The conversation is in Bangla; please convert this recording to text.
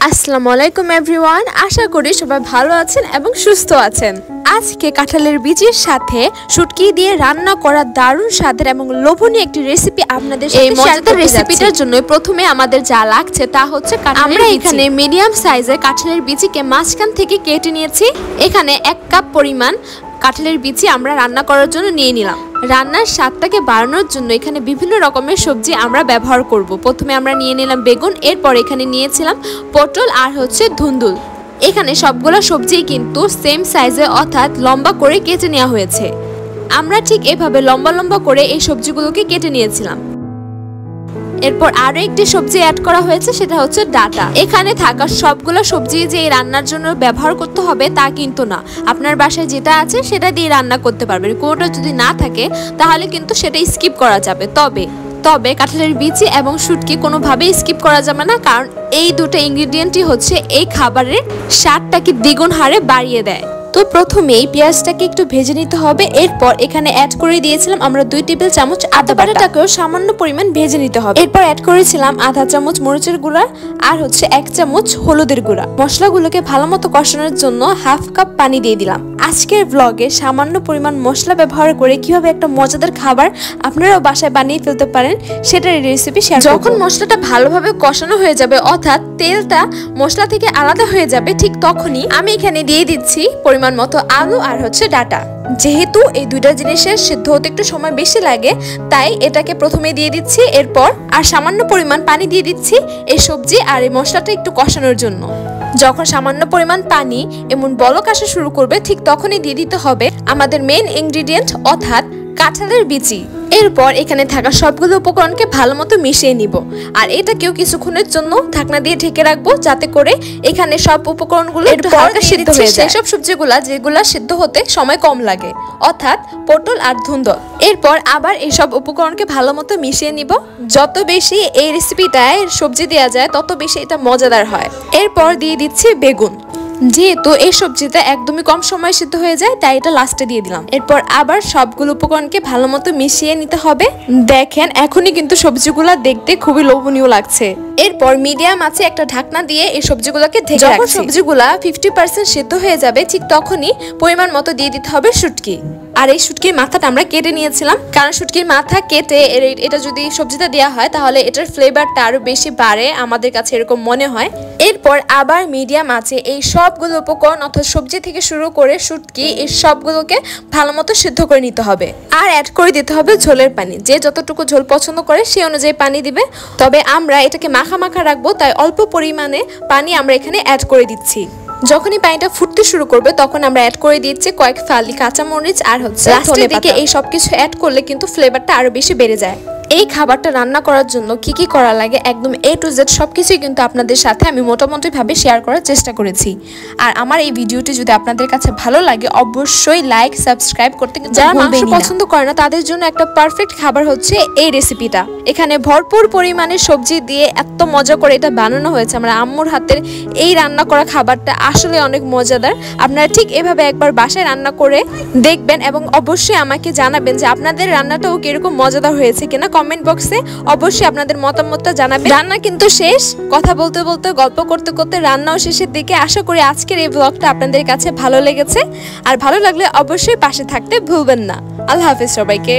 আসসালামু আলাইকুম এভরিওয়ান, আশা করি সবাই ভালো আছেন এবং সুস্থ আছেন। আজকে কাঁঠালের বীজের সাথে শুটকি দিয়ে রান্না করা দারুণ স্বাদের এবং লোভনীয় একটি রেসিপি আপনাদের সাথে শেয়ার করতে যাচ্ছি। এই মজাদার রেসিপিটার জন্য প্রথমে আমাদের যা লাগছে তা হচ্ছে আমরা এখানে মিডিয়াম সাইজের কাঁঠালের বীজকে মাঝখান থেকে কেটে নিয়েছি। এখানে 1 কাপ পরিমাণ কাঁঠালের বীজ আমরা রান্না করার জন্য নিয়ে নিলাম। রান্নার স্বাদটাকে বাড়ানোর জন্য এখানে বিভিন্ন রকমের সবজি আমরা ব্যবহার করব। প্রথমে আমরা নিয়ে নিলাম বেগুন, এরপর এখানে নিয়েছিলাম পটল আর ধুন্দুল। এখানে সবগুলো সবজিই কিন্তু সেম সাইজে অর্থাৎ লম্বা করে কেটে নেওয়া হয়েছে। আমরা ঠিক এভাবে লম্বা লম্বা করে এই সবজিগুলোকে কেটে নিয়েছিলাম। এরপর আরো একটি সবজি অ্যাড করা হয়েছে, সেটা হচ্ছে ডাটা। এখানে থাকা সবগুলো সবজি যে এই রান্নার জন্য ব্যবহার করতে হবে তা কিন্তু না, আপনার বাসায় যেটা আছে সেটা দিয়ে রান্না করতে পারবেন। কোনোটা যদি না থাকে তাহলে কিন্তু সেটা স্কিপ করা যাবে। তবে কাঁঠালের বীজ এবং শুটকি কোনোভাবেই স্কিপ করা যাবে না, কারণ এই দুটো ইনগ্রিডিয়েন্টই হচ্ছে এই খাবারের স্বাদটাকে দ্বিগুণ হারে বাড়িয়ে দেয়। তো প্রথমে এই পেঁয়াজটাকে একটু ভেজে নিতে হবে। এরপর এখানে অ্যাড করে দিয়েছিলাম আমরা 2 টেবিল চামচ আদা বাটাটাকেও সামান্য পরিমাণ ভেজে নিতে হবে। এরপর অ্যাড করেছিলাম আধা চামচ মরিচের গুঁড়া আর 1 চামচ হলুদের গুঁড়া। মশলাগুলোকে ভালোমতো কষানোর জন্য 1/2 কাপ পানি দিয়ে দিলাম। আজকের ব্লগে সামান্য পরিমাণ মশলা ব্যবহার করে কিভাবে একটা মজাদার খাবার আপনারাও বাসায় বানিয়ে ফেলতে পারেন সেটার রেসিপি শেয়ার করব। যখন মশলাটা ভালোভাবে কষানো হয়ে যাবে অর্থাৎ তেলটা মশলা থেকে আলাদা হয়ে যাবে, ঠিক তখনই আমি এখানে দিয়ে দিচ্ছি পরিমাণ মতো আলু আর ডাটা। যেহেতু এই দুইটা জিনিসের সিদ্ধ হতে একটু সময় বেশি লাগে, তাই এটাকে প্রথমে দিয়ে দিচ্ছি। এরপর আর সামান্য পরিমাণ পানি দিয়ে দিচ্ছি এই সবজি আর এই মশলাটা একটু কষানোর জন্য। যখন সামান্য পরিমাণ পানি এমন বলক আসা শুরু করবে, ঠিক তখনই দিয়ে দিতে হবে আমাদের মেইন ইনগ্রিডিয়েন্ট অর্থাৎ কাঁঠালের বিচি। এরপর এখানে থাকা সবগুলো উপকরণকে ভালোমতো মিশিয়ে নিব আর এটাকেও কিছুক্ষণের জন্য ঢাকনা দিয়ে ঢেকে রাখবো, যাতে করে এখানে সব উপকরণগুলো একটু হালকা সিদ্ধ হয়ে যায়। সেসব সবজিগুলা যেগুলা সিদ্ধ হতে সময় কম লাগে অর্থাৎ পটল আর ধুন্দল। এরপর আবার এইসব উপকরণকে ভালোমতো মিশিয়ে নিব। যত বেশি এই রেসিপিটায় সবজি দেওয়া যায় তত বেশি এটা মজাদার হয়। এরপর দিয়ে দিচ্ছি বেগুন। যেহেতু এই সবজিটা একদমই কম সময় সিদ্ধ হয়ে যায়, তাই এটা লাস্টে দিয়ে দিলাম। এরপর আবার সবগুলো উপকরণকে ভালোমতো মিশিয়ে নিতে হবে। দেখেন এখনই কিন্তু সবজিগুলো দেখতে খুবই লোভনীয় লাগছে। এরপর মিডিয়াম আছে একটা ঢাকনা দিয়ে এই সবজিগুলোকে ঢেকে রাখছি। যখন সবজিগুলা 50% সিদ্ধ হয়ে যাবে, ঠিক তখনই পরিমাণ মতো দিয়ে দিতে হবে শুটকি। আর এই শুটকির মাথাটা আমরা কেটে নিয়েছিলাম, কারণ শুটকির মাথা কেটে এটা যদি সবজিটা দেওয়া হয় তাহলে এটার ফ্লেভারটা আরো বেশি বাড়ে, আমাদের কাছে এরকম মনে হয়। এরপর আবার মিডিয়াম আছে এই সবগুলো উপকরণ অর্থাৎ সবজি থেকে শুরু করে শুটকি এই সবগুলোকে ভালোমতো সিদ্ধ করে নিতে হবে। আর অ্যাড করে দিতে হবে ঝোলের পানি। যে যতটুকু ঝোল পছন্দ করে সেই অনুযায়ী পানি দিবে। তবে আমরা এটাকে মাখা মাখা রাখবো, তাই অল্প পরিমাণে পানি আমরা এখানে অ্যাড করে দিচ্ছি। যখনই পানিটা ফুটতে শুরু করবে তখন আমরা অ্যাড করে দিচ্ছি কয়েক ফালি কাঁচামরিচ আর লাস্টের দিকে এই সবকিছু অ্যাড করলে কিন্তু ফ্লেভারটা আরো বেশি বেড়ে যায়। এই খাবারটা রান্না করার জন্য কি কি করা লাগে একদম A to Z সবকিছুই কিন্তু আপনাদের সাথে আমি মোটামুটি ভাবে শেয়ার করার চেষ্টা করেছি। আর আমার এই ভিডিওটি যদি আপনাদের কাছে ভালো লাগে অবশ্যই লাইক সাবস্ক্রাইব করতে। যারা মাংস পছন্দ করে না তাদের জন্য একটা পারফেক্ট খাবার হচ্ছে এই রেসিপিটা। এখানে ভরপুর পরিমাণে সবজি দিয়ে এত মজা করে এটা বানানো হয়েছে। আমার আম্মুর হাতের এই রান্না করা খাবারটা আসলে অনেক মজাদার। আপনারা ঠিক এভাবে একবার বাসায় রান্না করে দেখবেন এবং অবশ্যই আমাকে জানাবেন যে আপনাদের রান্নাটাও কিরকম মজাদার হয়েছে কিনা। কমেন্ট বক্সে অবশ্যই আপনাদের মতামতটা জানাবেন। রান্না কিন্তু শেষ, কথা বলতে বলতে গল্প করতে করতে রান্নাও শেষের দিকে। আশা করি আজকের এই ব্লগটা আপনাদের কাছে ভালো লেগেছে, আর ভালো লাগলে অবশ্যই পাশে থাকতে ভুলবেন না। আল্লাহ হাফেজ সবাইকে।